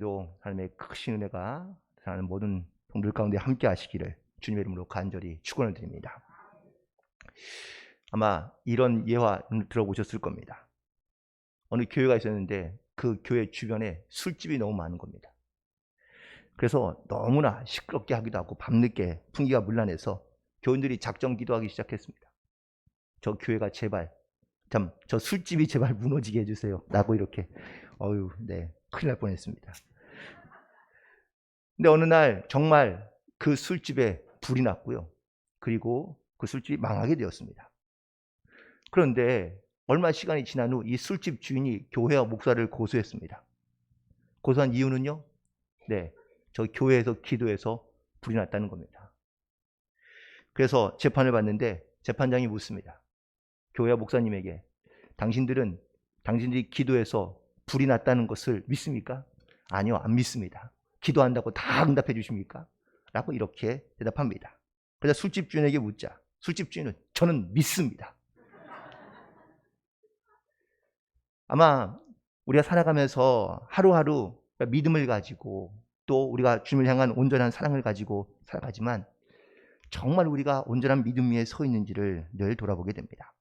또 하나님의 크신 은혜가 사랑하는 모든 성도들 가운데 함께 하시기를 주님의 이름으로 간절히 축원을 드립니다. 아마 이런 예화 들어보셨을 겁니다. 어느 교회가 있었는데 그 교회 주변에 술집이 너무 많은 겁니다. 그래서 너무나 시끄럽게 하기도 하고 밤늦게 풍기가 문란해서 교인들이 작정 기도하기 시작했습니다. 저 교회가 제발 저 술집이 제발 무너지게 해주세요 라고 이렇게 네, 큰일 날 뻔했습니다. 근데 어느 날 정말 그 술집에 불이 났고요. 그리고 그 술집이 망하게 되었습니다. 그런데 얼마 시간이 지난 후 이 술집 주인이 교회와 목사를 고소했습니다. 고소한 이유는요? 네, 저 교회에서 기도해서 불이 났다는 겁니다. 그래서 재판을 받는데 재판장이 묻습니다. 교회와 목사님에게 당신들이 기도해서 불이 났다는 것을 믿습니까? 아니요, 안 믿습니다. 기도한다고 다 응답해 주십니까? 라고 이렇게 대답합니다. 그래서 술집 주인에게 묻자 술집 주인은 저는 믿습니다. 아마 우리가 살아가면서 하루하루 믿음을 가지고 또 우리가 주님을 향한 온전한 사랑을 가지고 살아가지만 정말 우리가 온전한 믿음 위에 서 있는지를 늘 돌아보게 됩니다.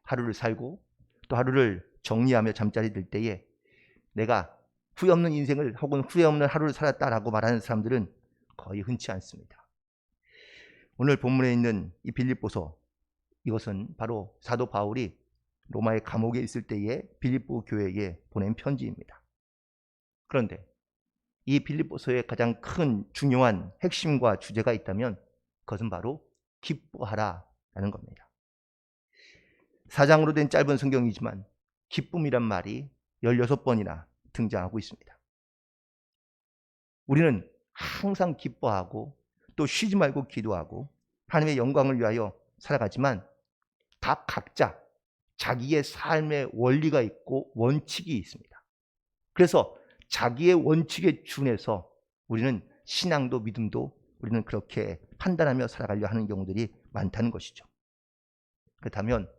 하루를 살고 또 하루를 정리하며 잠자리 들 때에 내가 후회 없는 인생을 혹은 후회 없는 하루를 살았다라고 말하는 사람들은 거의 흔치 않습니다. 오늘 본문에 있는 이 빌립보서, 이것은 바로 사도 바울이 로마의 감옥에 있을 때에 빌립보 교회에 보낸 편지입니다. 그런데 이 빌립보서의 가장 큰 중요한 핵심과 주제가 있다면 그것은 바로 기뻐하라라는 겁니다. 4장으로 된 짧은 성경이지만 기쁨이란 말이 16번이나 등장하고 있습니다. 우리는 항상 기뻐하고 또 쉬지 말고 기도하고 하나님의 영광을 위하여 살아가지만 다 각자 자기의 삶의 원리가 있고 원칙이 있습니다. 그래서 자기의 원칙에 준해서 우리는 신앙도 믿음도 우리는 그렇게 판단하며 살아가려 하는 경우들이 많다는 것이죠. 그렇다면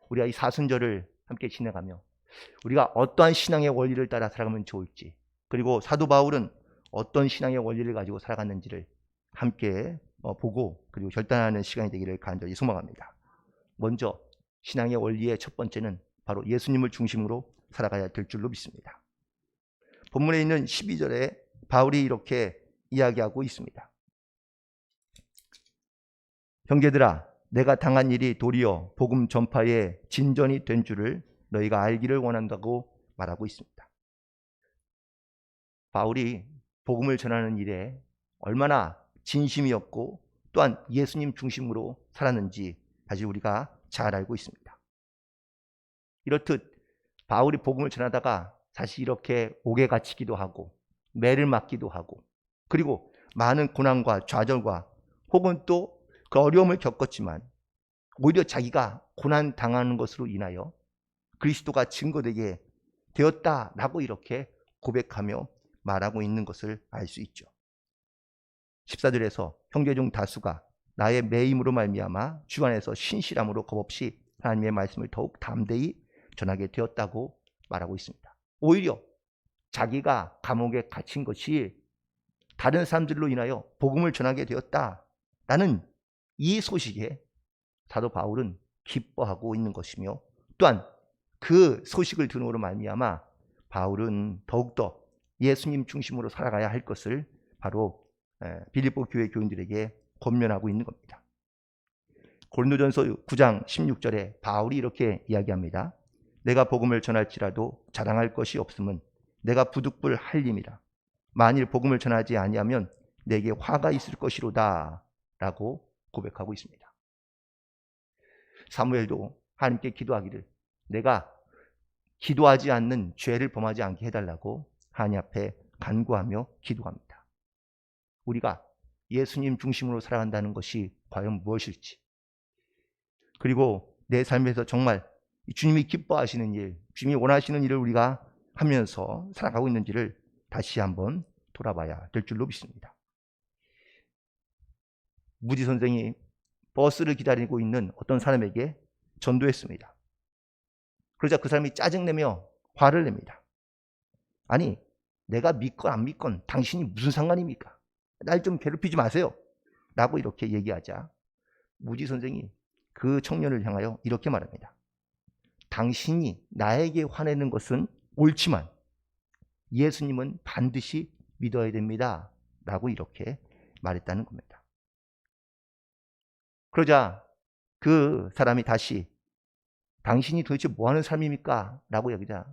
우리가 이 사순절을 함께 지내가며 우리가 어떠한 신앙의 원리를 따라 살아가면 좋을지, 그리고 사도 바울은 어떤 신앙의 원리를 가지고 살아갔는지를 함께 보고 그리고 결단하는 시간이 되기를 간절히 소망합니다. 먼저 신앙의 원리의 첫 번째는 바로 예수님을 중심으로 살아가야 될 줄로 믿습니다. 본문에 있는 12절에 바울이 이렇게 이야기하고 있습니다. 형제들아, 내가 당한 일이 도리어 복음 전파의 진전이 된 줄을 너희가 알기를 원한다고 말하고 있습니다. 바울이 복음을 전하는 일에 얼마나 진심이었고 또한 예수님 중심으로 살았는지 사실 우리가 잘 알고 있습니다. 이렇듯 바울이 복음을 전하다가 사실 이렇게 옥에 갇히기도 하고 매를 맞기도 하고 그리고 많은 고난과 좌절과 혹은 또 그 어려움을 겪었지만 오히려 자기가 고난 당하는 것으로 인하여 그리스도가 증거되게 되었다라고 이렇게 고백하며 말하고 있는 것을 알 수 있죠. 14절에서 형제 중 다수가 나의 매임으로 말미암아 주 안에서 신실함으로 겁없이 하나님의 말씀을 더욱 담대히 전하게 되었다고 말하고 있습니다. 오히려 자기가 감옥에 갇힌 것이 다른 사람들로 인하여 복음을 전하게 되었다라는 이 소식에 사도 바울은 기뻐하고 있는 것이며 또한 그 소식을 들음으로 말미암아 바울은 더욱더 예수님 중심으로 살아가야 할 것을 바로 빌립보 교회 교인들에게 권면하고 있는 겁니다. 고린도전서 9장 16절에 바울이 이렇게 이야기합니다. 내가 복음을 전할지라도 자랑할 것이 없음은 내가 부득불 할림이라. 만일 복음을 전하지 아니하면 내게 화가 있을 것이로다 라고 고백하고 있습니다. 사무엘도 하나님께 기도하기를 내가 기도하지 않는 죄를 범하지 않게 해달라고 하나님 앞에 간구하며 기도합니다. 우리가 예수님 중심으로 살아간다는 것이 과연 무엇일지, 그리고 내 삶에서 정말 주님이 기뻐하시는 일, 주님이 원하시는 일을 우리가 하면서 살아가고 있는지를 다시 한번 돌아봐야 될 줄로 믿습니다. 무지 선생이 버스를 기다리고 있는 어떤 사람에게 전도했습니다. 그러자 그 사람이 짜증내며 화를 냅니다. 아니, 내가 믿건 안 믿건 당신이 무슨 상관입니까? 날 좀 괴롭히지 마세요. 라고 이렇게 얘기하자 무지 선생이 그 청년을 향하여 이렇게 말합니다. 당신이 나에게 화내는 것은 옳지만 예수님은 반드시 믿어야 됩니다. 라고 이렇게 말했다는 겁니다. 그러자 그 사람이 다시 당신이 도대체 뭐 하는 사람입니까? 라고 여기자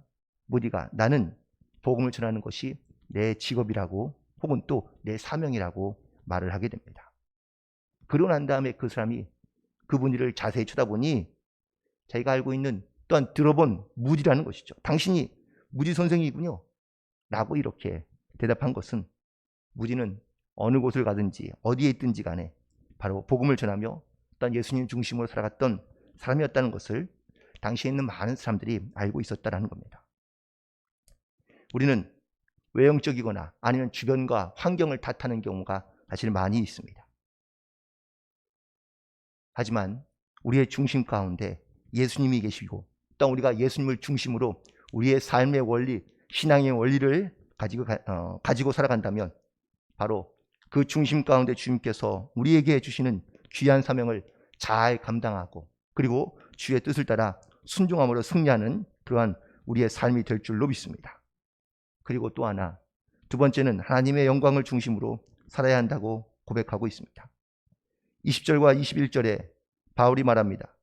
무디가 나는 복음을 전하는 것이 내 직업이라고 혹은 또 내 사명이라고 말을 하게 됩니다. 그러고 난 다음에 그 사람이 그분을 자세히 쳐다보니 자기가 알고 있는 또한 들어본 무디라는 것이죠. 당신이 무디 선생이군요. 라고 이렇게 대답한 것은 무디는 어느 곳을 가든지 어디에 있든지 간에 바로 복음을 전하며 또한 예수님 중심으로 살아갔던 사람이었다는 것을 당시에 있는 많은 사람들이 알고 있었다는 겁니다. 우리는 외형적이거나 아니면 주변과 환경을 탓하는 경우가 사실 많이 있습니다. 하지만 우리의 중심 가운데 예수님이 계시고 또 우리가 예수님을 중심으로 우리의 삶의 원리, 신앙의 원리를 가지고 살아간다면 바로 그 중심 가운데 주님께서 우리에게 주시는 귀한 사명을 잘 감당하고 그리고 주의 뜻을 따라 순종함으로 승리하는 그러한 우리의 삶이 될 줄로 믿습니다. 그리고 또 하나, 두 번째는 하나님의 영광을 중심으로 살아야 한다고 고백하고 있습니다. 20절과 21절에 바울이 말합니다.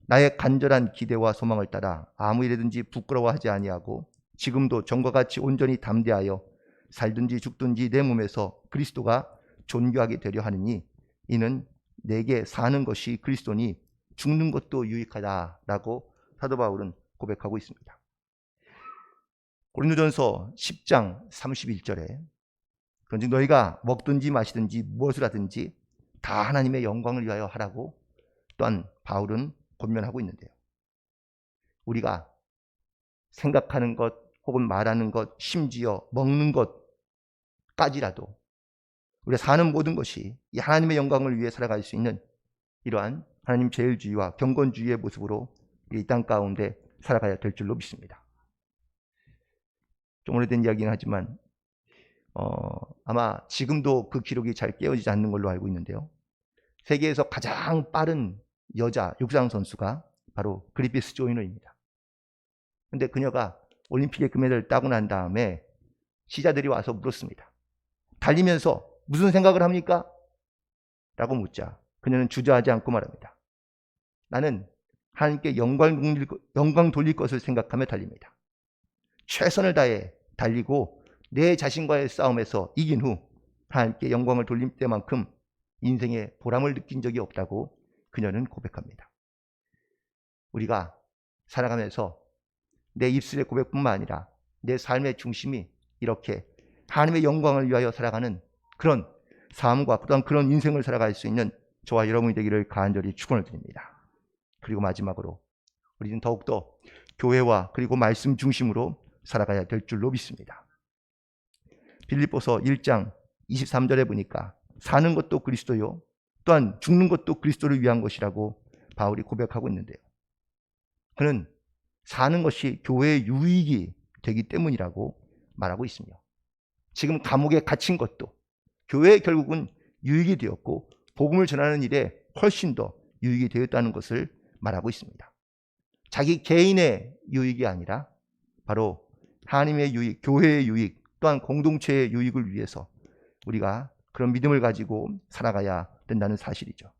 나의 간절한 기대와 소망을 따라 아무 일이든지 부끄러워하지 아니하고 지금도 전과 같이 온전히 담대하여 살든지 죽든지 내 몸에서 그리스도가 존귀하게 되려 하느니 이는 내게 사는 것이 그리스도니 죽는 것도 유익하다라고 사도 바울은 고백하고 있습니다. 고린도전서 10장 31절에 그런즉 너희가 먹든지 마시든지 무엇을 하든지 다 하나님의 영광을 위하여 하라고 또한 바울은 권면하고 있는데요. 우리가 생각하는 것 혹은 말하는 것 심지어 먹는 것까지라도 우리가 사는 모든 것이 이 하나님의 영광을 위해 살아갈 수 있는 이러한 하나님 제일주의와 경건주의의 모습으로 이 땅 가운데 살아가야 될 줄로 믿습니다. 좀 오래된 이야기는 하지만 아마 지금도 그 기록이 잘 깨어지지 않는 걸로 알고 있는데요. 세계에서 가장 빠른 여자 육상 선수가 바로 그리피스 조이너입니다. 그런데 그녀가 올림픽의 금메달을 따고 난 다음에 시자들이 와서 물었습니다. 달리면서 무슨 생각을 합니까? 라고 묻자 그녀는 주저하지 않고 말합니다. 나는 하나님께 영광 돌릴 것을 생각하며 달립니다. 최선을 다해 달리고 내 자신과의 싸움에서 이긴 후 하나님께 영광을 돌릴 때만큼 인생의 보람을 느낀 적이 없다고 그녀는 고백합니다. 우리가 살아가면서 내 입술의 고백뿐만 아니라 내 삶의 중심이 이렇게 하나님의 영광을 위하여 살아가는 그런 삶과 또한 그런 인생을 살아갈 수 있는 저와 여러분이 되기를 간절히 축원을 드립니다. 그리고 마지막으로 우리는 더욱더 교회와 그리고 말씀 중심으로 살아가야 될 줄로 믿습니다. 빌립보서 1장 23절에 보니까 사는 것도 그리스도요 또한 죽는 것도 그리스도를 위한 것이라고 바울이 고백하고 있는데요. 그는 사는 것이 교회의 유익이 되기 때문이라고 말하고 있으며 지금 감옥에 갇힌 것도 교회에 결국은 유익이 되었고 복음을 전하는 일에 훨씬 더 유익이 되었다는 것을 말하고 있습니다. 자기 개인의 유익이 아니라 바로 하나님의 유익, 교회의 유익, 또한 공동체의 유익을 위해서 우리가 그런 믿음을 가지고 살아가야 된다는 사실이죠.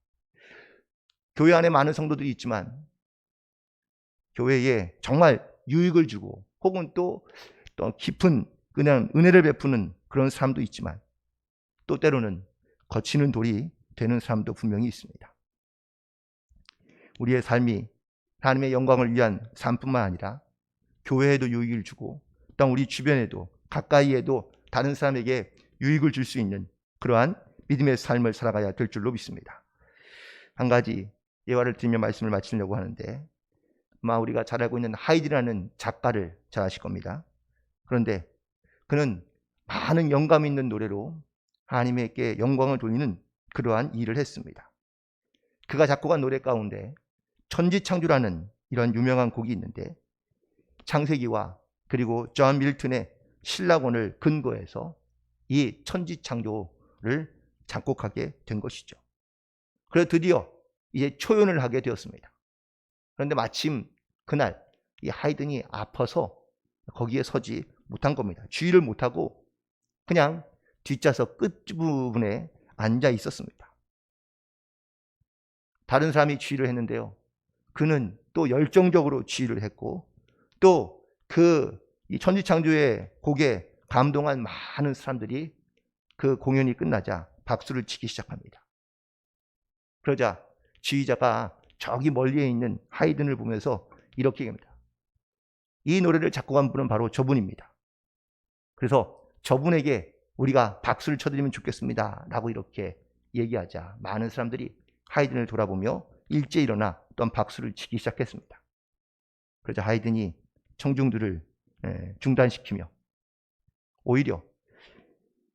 교회 안에 많은 성도들이 있지만 교회에 정말 유익을 주고 혹은 또 깊은 그냥 은혜를 베푸는 그런 사람도 있지만 또 때로는 거치는 돌이 되는 사람도 분명히 있습니다. 우리의 삶이 하나님의 영광을 위한 삶뿐만 아니라 교회에도 유익을 주고 또 우리 주변에도 가까이에도 다른 사람에게 유익을 줄 수 있는 그러한 믿음의 삶을 살아가야 될 줄로 믿습니다. 한 가지 예화를 드리며 말씀을 마치려고 하는데 아마 우리가 잘 알고 있는 하이드라는 작가를 잘 아실 겁니다. 그런데 그는 많은 영감 있는 노래로 하나님께 영광을 돌리는 그러한 일을 했습니다. 그가 작곡한 노래 가운데 천지창조라는 이런 유명한 곡이 있는데 창세기와 그리고 존 밀턴의 신라권을 근거해서 이 천지창조를 작곡하게 된 것이죠. 그래서 드디어 이제 초연을 하게 되었습니다. 그런데 마침 그날 이 하이든이 아파서 거기에 서지 못한 겁니다. 주의를 못하고 그냥 뒷좌석 끝부분에 앉아 있었습니다. 다른 사람이 주의를 했는데요. 그는 또 열정적으로 주의를 했고 또 그 천지창조의 곡에 감동한 많은 사람들이 그 공연이 끝나자 박수를 치기 시작합니다. 그러자 지휘자가 저기 멀리에 있는 하이든을 보면서 이렇게 얘기합니다. 이 노래를 작곡한 분은 바로 저분입니다. 그래서 저분에게 우리가 박수를 쳐드리면 좋겠습니다 라고 이렇게 얘기하자 많은 사람들이 하이든을 돌아보며 일제히 일어나 또한 박수를 치기 시작했습니다. 그러자 하이든이 청중들을 중단시키며 오히려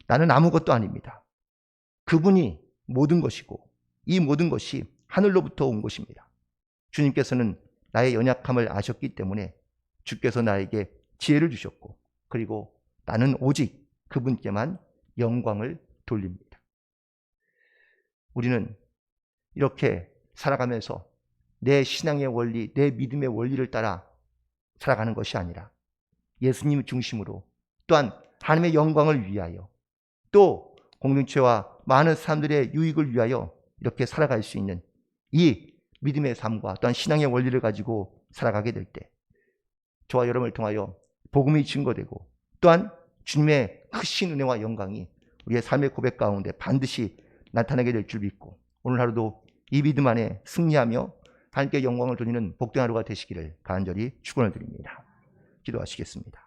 나는 아무것도 아닙니다. 그분이 모든 것이고 이 모든 것이 하늘로부터 온 것입니다. 주님께서는 나의 연약함을 아셨기 때문에 주께서 나에게 지혜를 주셨고 그리고 나는 오직 그분께만 영광을 돌립니다. 우리는 이렇게 살아가면서 내 신앙의 원리, 내 믿음의 원리를 따라 살아가는 것이 아니라 예수님 중심으로 또한 하나님의 영광을 위하여 또 공동체와 많은 사람들의 유익을 위하여 이렇게 살아갈 수 있는 이 믿음의 삶과 또한 신앙의 원리를 가지고 살아가게 될 때 저와 여러분을 통하여 복음이 증거되고 또한 주님의 크신 은혜와 영광이 우리의 삶의 고백 가운데 반드시 나타나게 될 줄 믿고 오늘 하루도 이 믿음 안에 승리하며 하나님께 영광을 돌리는 복된 하루가 되시기를 간절히 축원을 드립니다. 기도하시겠습니다.